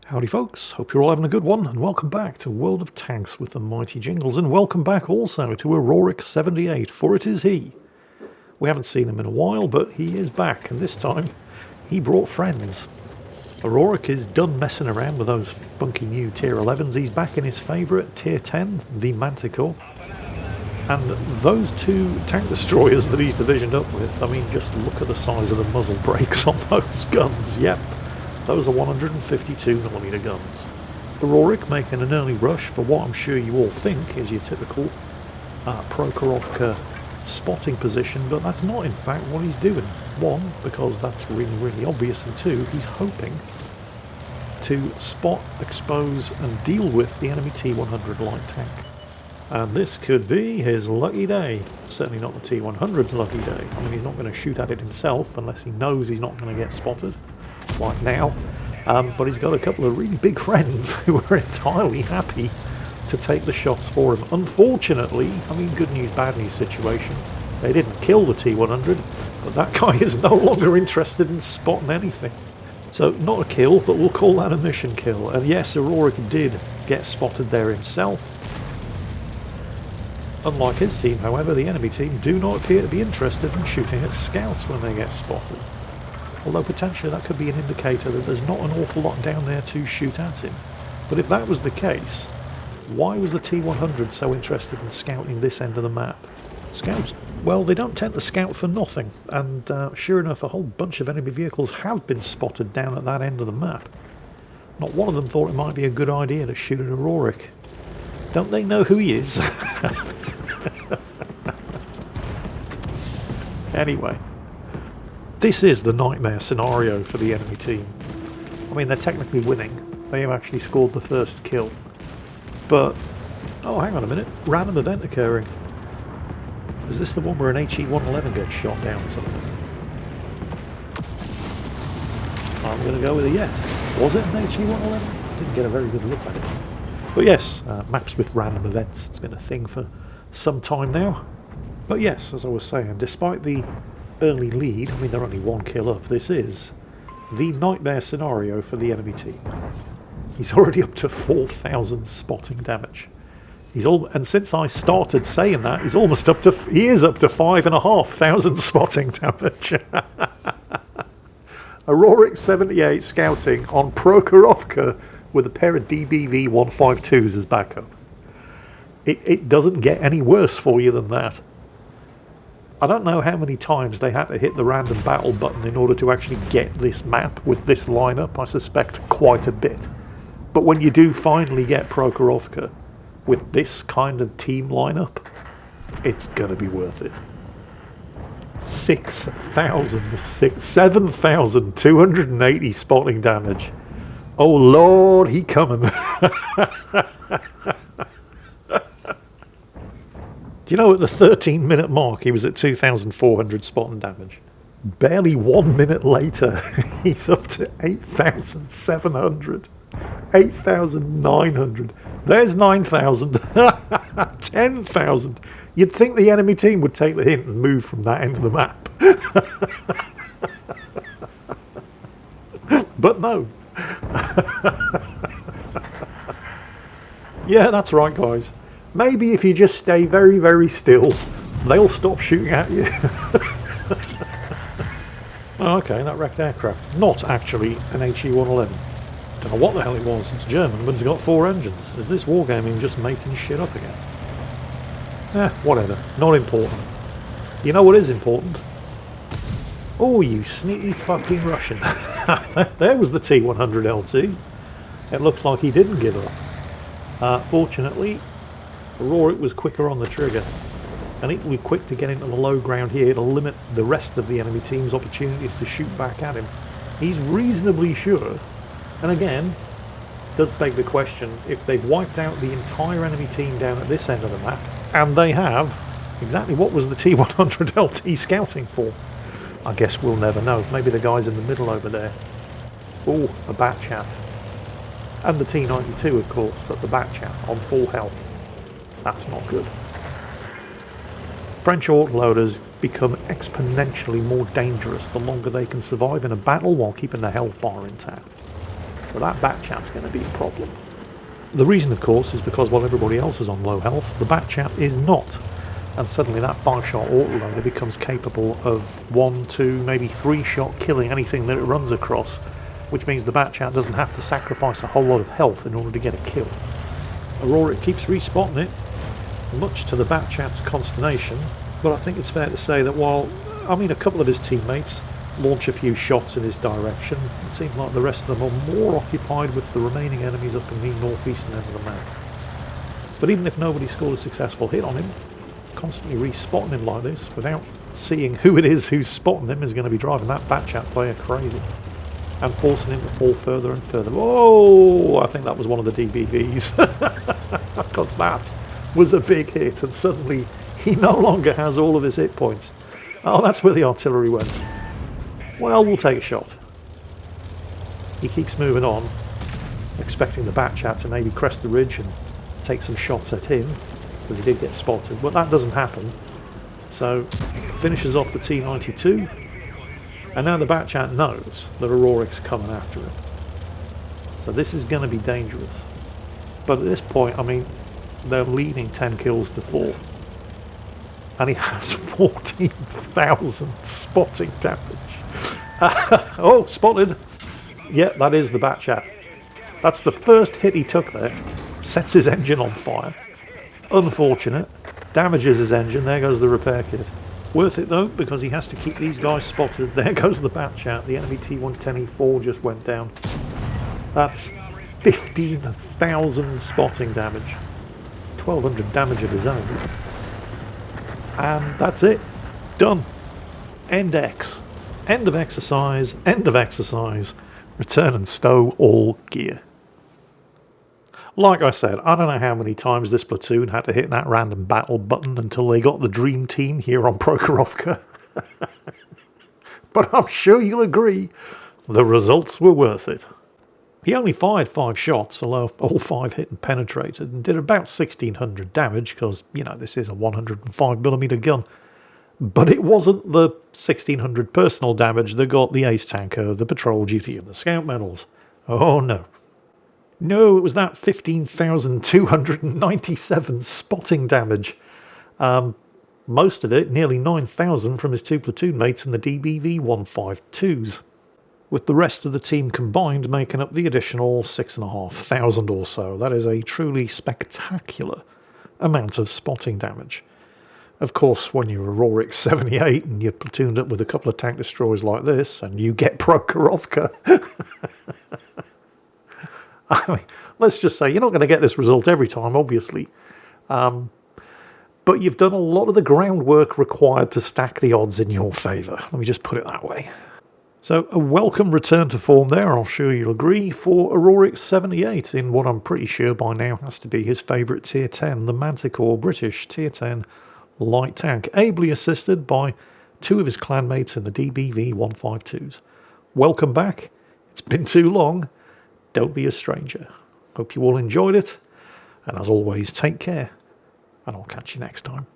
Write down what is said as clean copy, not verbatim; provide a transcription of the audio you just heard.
Howdy folks, hope you're all having a good one, and welcome back to World of Tanks with the Mighty Jingles, and welcome back also to Aurorik 78, for it is he. We haven't seen him in a while, but he is back, and this time he brought friends. Aurorik is done messing around with those funky new tier 11s, he's back in his favourite tier 10, the Manticore. And those two tank destroyers that he's divisioned up with, I mean, just look at the size of the muzzle brakes on those guns, yep. Those are 152mm guns. Aurorik making an early rush for what I'm sure you all think is your typical Prokhorovka spotting position, but that's not in fact what he's doing. One, because that's really obvious, and two, he's hoping to spot, expose and deal with the enemy T-100 light tank. And this could be his lucky day. Certainly not the T-100's lucky day. I mean, he's not going to shoot at it himself unless he knows he's not going to get spotted. Like now, but he's got a couple of really big friends who are entirely happy to take the shots for him. Unfortunately, I mean, good news, bad news situation, they didn't kill the T-100, but that guy is no longer interested in spotting anything. So not a kill, but we'll call that a mission kill. And yes, Aurorik did get spotted there himself. Unlike his team, however, the enemy team do not appear to be interested in shooting at scouts when they get spotted. Although potentially that could be an indicator that there's not an awful lot down there to shoot at him. But if that was the case, why was the T-100 so interested in scouting this end of the map? Scouts, well, they don't tend to scout for nothing, and sure enough, a whole bunch of enemy vehicles have been spotted down at that end of the map. Not one of them thought it might be a good idea to shoot at Aurorik. Don't they know who he is? Anyway. This is the nightmare scenario for the enemy team. I mean, they're technically winning. They have actually scored the first kill. But, oh, hang on a minute. Random event occurring. Is this the one where an HE-111 gets shot down or something? I'm going to go with a yes. Was it an HE-111? Didn't get a very good look at it. But yes, maps with random events. It's been a thing for some time now. But yes, as I was saying, despite the early lead, I mean they're only one kill up, this is the nightmare scenario for the enemy team. He's already up to 4,000 spotting damage. And since I started saying that, he is up to 5,500 spotting damage. Aurorik 78 scouting on Prokhorovka with a pair of DBV 152s as backup. It doesn't get any worse for you than that. I don't know how many times they had to hit the random battle button in order to actually get this map with this lineup. I suspect quite a bit. But when you do finally get Prokhorovka with this kind of team lineup, it's going to be worth it. 7,280 spotting damage. Oh Lord, he coming. Do you know, at the 13-minute mark, he was at 2,400 spotting damage. Barely 1 minute later, he's up to 8,700. 8,900. There's 9,000. 10,000. You'd think the enemy team would take the hint and move from that end of the map. But no. Yeah, that's right, guys. Maybe if you just stay very still, they'll stop shooting at you. Oh, okay, that wrecked aircraft. Not actually an HE-111. Don't know what the hell it was. It's German, but it's got 4 engines. Is this wargaming just making shit up again? Whatever. Not important. You know what is important? Oh, you sneaky fucking Russian. There was the T-100 LT. It looks like he didn't give up. Fortunately, Aurorik was quicker on the trigger, and equally quick to get into the low ground here to limit the rest of the enemy team's opportunities to shoot back at him. He's reasonably sure, and again, does beg the question, if they've wiped out the entire enemy team down at this end of the map, and they have, exactly what was the T-100 LT scouting for? I guess we'll never know. Maybe the guy's in the middle over there. Oh, a bat chat. And the T-92, of course, but the bat chat on full health. That's not good. French autoloaders become exponentially more dangerous the longer they can survive in a battle while keeping the health bar intact. So that Batchat's going to be a problem. The reason, of course, is because while everybody else is on low health, the Batchat is not. And suddenly that 5-shot autoloader becomes capable of 1, 2, maybe 3-shot killing anything that it runs across, which means the Batchat doesn't have to sacrifice a whole lot of health in order to get a kill. Aurorik keeps respotting it, much to the Batchat's consternation, but I think it's fair to say that while, a couple of his teammates launch a few shots in his direction, it seems like the rest of them are more occupied with the remaining enemies up in the northeastern end of the map. But even if nobody scored a successful hit on him, constantly respotting him like this without seeing who it is who's spotting him is going to be driving that Batchat player crazy and forcing him to fall further and further. Oh, I think that was one of the DBVs, because that was a big hit, and suddenly he no longer has all of his hit points. Oh, that's where the artillery went. Well, we'll take a shot. He keeps moving on, expecting the Batchat to maybe crest the ridge and take some shots at him, because he did get spotted, but that doesn't happen. So, finishes off the T-92, and now the Batchat knows that Aurorik's coming after him. So this is going to be dangerous. But at this point, they're leading 10 kills to 4. And he has 14,000 spotting damage. Oh, spotted. Yeah, that is the Batchat. That's the first hit he took there. Sets his engine on fire. Unfortunate. Damages his engine. There goes the repair kit. Worth it though, because he has to keep these guys spotted. There goes the Batchat. The enemy T-110E4 just went down. That's 15,000 spotting damage. 1,200 damage of his own. And that's it. Done. End X. End of exercise. End of exercise. Return and stow all gear. Like I said, I don't know how many times this platoon had to hit that random battle button until they got the dream team here on Prokhorovka. But I'm sure you'll agree, the results were worth it. He only fired 5 shots, although all 5 hit and penetrated, and did about 1,600 damage, because, this is a 105mm gun. But it wasn't the 1,600 personal damage that got the ace tanker, the patrol duty, and the scout medals. Oh no. No, it was that 15,297 spotting damage. Most of it, nearly 9,000, from his 2 platoon mates in the DBV 152s. With the rest of the team combined making up the additional 6,500 or so. That is a truly spectacular amount of spotting damage. Of course, when you're Aurorik 78 and you're platooned up with a couple of tank destroyers like this, and you get Prokhorovka, let's just say you're not going to get this result every time, obviously. But you've done a lot of the groundwork required to stack the odds in your favour. Let me just put it that way. So a welcome return to form there, I'm sure you'll agree, for Aurorik 78 in what I'm pretty sure by now has to be his favourite Tier 10, the Manticore British Tier 10 light tank, ably assisted by 2 of his clanmates in the DBV 152s. Welcome back. It's been too long. Don't be a stranger. Hope you all enjoyed it. And as always, take care. And I'll catch you next time.